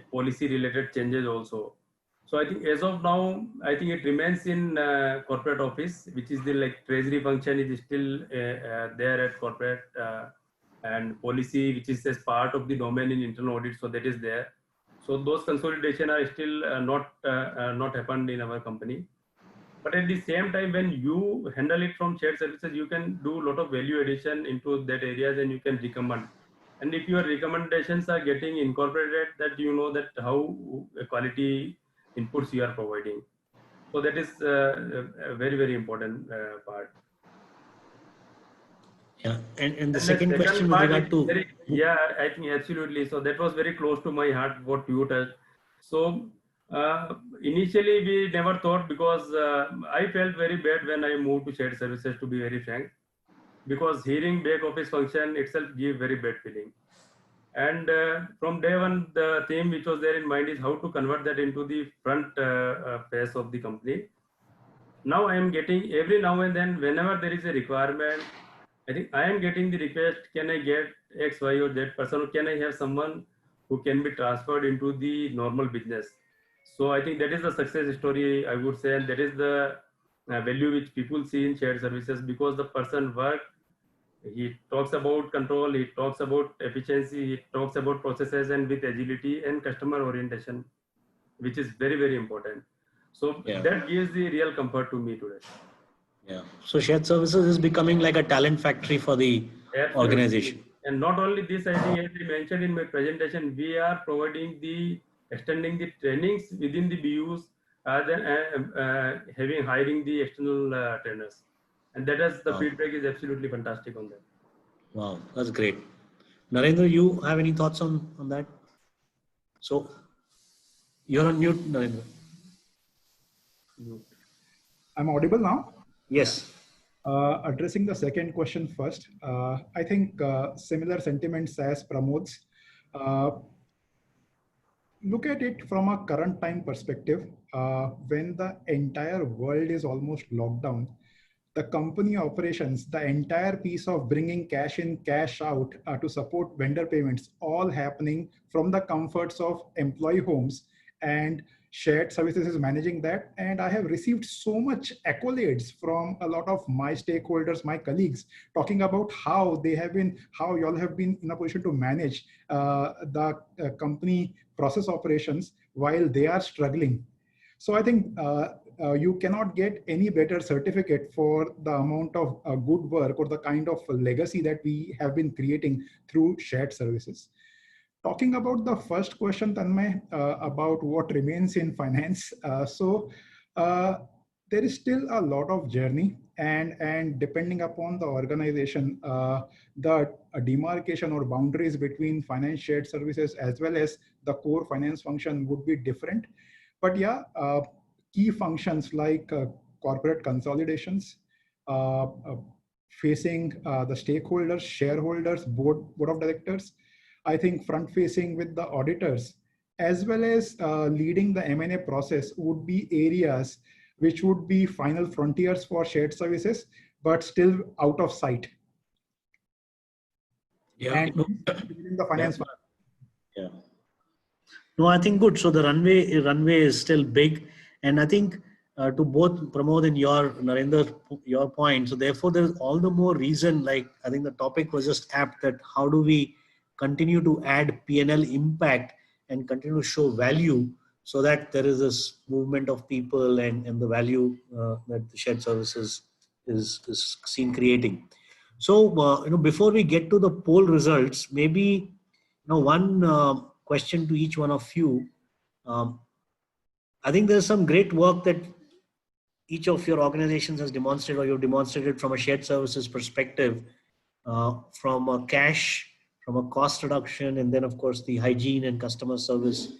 policy related changes also. So I think as of now, I think it remains in corporate office, which is the like treasury function is still there at corporate, and policy, which is as part of the domain in internal audit. So that is there. So those consolidation are still not happened in our company. But at the same time, when you handle it from shared services, you can do a lot of value addition into that areas, and you can recommend. And if your recommendations are getting incorporated, that you know that how quality inputs you are providing. So that is a very, very important part. Yeah, and the second question with regard to... I think absolutely. So that was very close to my heart, what you touched. So initially we never thought, because I felt very bad when I moved to shared services, to be very frank, because hearing back office function itself gave very bad feeling. And from day one, the theme which was there in mind is how to convert that into the front face of the company. now I am getting every now and then, whenever there is a requirement, I think I am getting the request, can I get X, Y, or Z person, or can I have someone who can be transferred into the normal business? So I think that is the success story, I would say, and that is the value which people see in shared services, because the person work, he talks about control, he talks about efficiency, he talks about processes, and with agility and customer orientation, which is very, very important. So Yeah. that gives the real comfort to me today. Yeah. So shared services is becoming like a talent factory for the Absolutely. organization. And not only this, I think as I mentioned in my presentation, we are providing extending the trainings within the BUs rather than hiring the external trainers. And that is the Wow. feedback is absolutely fantastic on that. Wow, that's great. Narendra, you have any thoughts on that? So you're on mute, Narendra. I'm audible now? Yes. Addressing the second question first, I think similar sentiments as Pramod's. Look at it from a current time perspective. When the entire world is almost locked down, the company operations, the entire piece of bringing cash in, cash out to support vendor payments, all happening from the comforts of employee homes, and shared services is managing that. And I have received so much accolades from a lot of my stakeholders, my colleagues, talking about how you all have been in a position to manage the company process operations while they are struggling. So I think you cannot get any better certificate for the amount of good work or the kind of legacy that we have been creating through shared services. Talking about the first question, Tanmay, about what remains in finance. There is still a lot of journey, and depending upon the organization, the demarcation or boundaries between finance shared services as well as the core finance function would be different. But yeah, key functions like corporate consolidations, facing the stakeholders, shareholders, board of directors, I think front facing with the auditors, as well as leading the M&A process would be areas which would be final frontiers for shared services, but still out of sight. Yeah. And in the finance. Yeah. No, I think good. So the runway is still big, and I think to both Pramod and Narendra, your point. So therefore, there is all the more reason. Like I think the topic was just apt, that how do we continue to add P&L impact and continue to show value, so that there is this movement of people and the value that the shared services is seen creating. So before we get to the poll results, maybe one question to each one of you. I think there's some great work that each of your organizations has demonstrated, or you've demonstrated from a shared services perspective, from a cash, from a cost reduction, and then of course the hygiene and customer service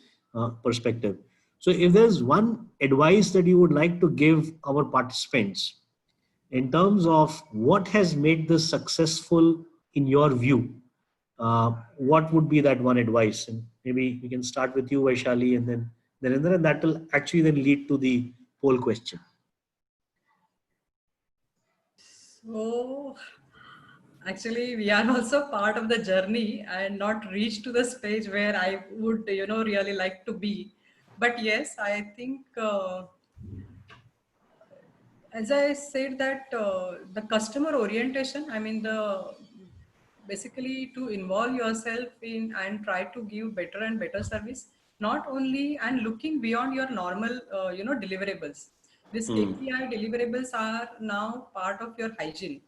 perspective. So if there's one advice that you would like to give our participants in terms of what has made this successful in your view, what would be that one advice? And maybe we can start with you, Vaishali, and then Narendra, and that will actually then lead to the poll question. So actually, we are also part of the journey and not reached to the stage where I would, really like to be. But yes, I think, as I said, that the customer orientation, I mean, basically to involve yourself in and try to give better and better service, not only and looking beyond your normal, deliverables. These KPI deliverables are now part of your hygiene.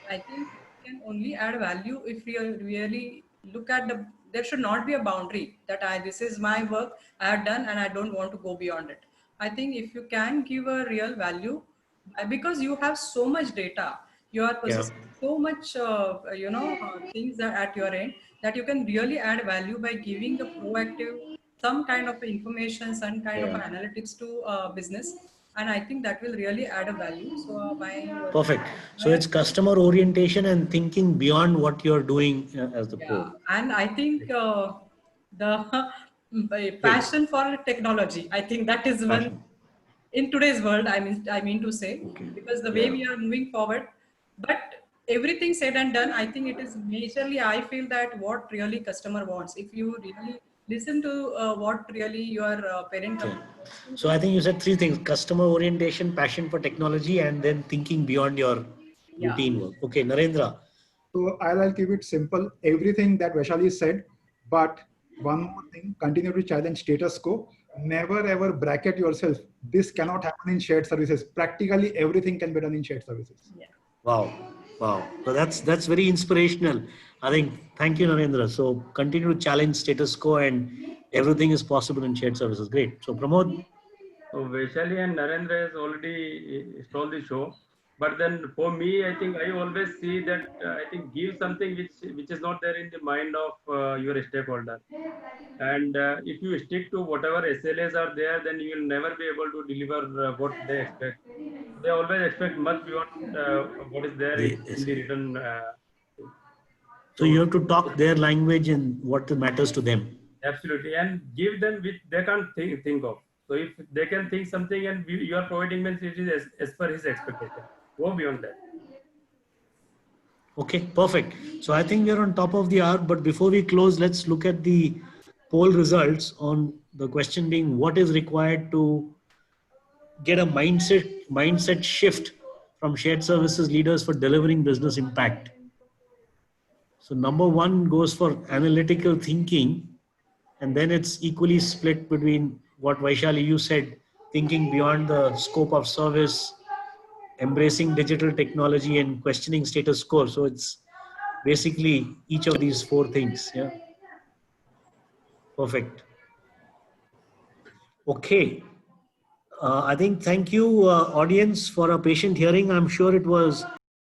I think it can only add value if we really look at there should not be a boundary that this is my work I have done and I don't want to go beyond it. I think if you can give a real value, because you have so much data, you are possessing so much, things that at your end, that you can really add value by giving the proactive, some kind of information, some kind of analytics to business. And I think that will really add a value. So Perfect. So it's customer orientation and thinking beyond what you're doing as the core. And I think the passion for technology, I think that is one in today's world, I mean to say, Okay. because the way Yeah. we are moving forward, but everything said and done, I think it is majorly, I feel that what really customer wants. If you really listen to what really your parent Okay. company. So I think you said three things: customer orientation, passion for technology, and then thinking beyond your Yeah. routine work. Okay, Narendra. So I'll keep it simple. Everything that Vaishali said, but one more thing, continue to challenge status quo. Never ever bracket yourself. This cannot happen in shared services. Practically everything can be done in shared services. Yeah. Wow, wow. So that's very inspirational. I think. Thank you, Narendra. So continue to challenge status quo, and everything is possible in shared services. Great. So Pramod. So Vaishali and Narendra has already stole the show. But then for me, I think I always see that I think give something which is not there in the mind of your stakeholder. And if you stick to whatever SLAs are there, then you will never be able to deliver what they expect. They always expect much beyond what is there in the written. So you have to So talk their language and what matters to them. absolutely, and give them which they can't think of. So if they can think something and you are providing means it is as per his expectation. Go beyond that. Okay, perfect. So I think we are on top of the hour, but before we close, let's look at the poll results on the question being what is required to get a mindset shift from shared services leaders for delivering business impact. So number one goes for analytical thinking, and then it's equally split between what Vaishali you said, thinking beyond the scope of service, embracing digital technology, and questioning status quo. So it's basically each of these four things. Yeah, perfect. Okay. I think thank you, audience, for a patient hearing. I'm sure it was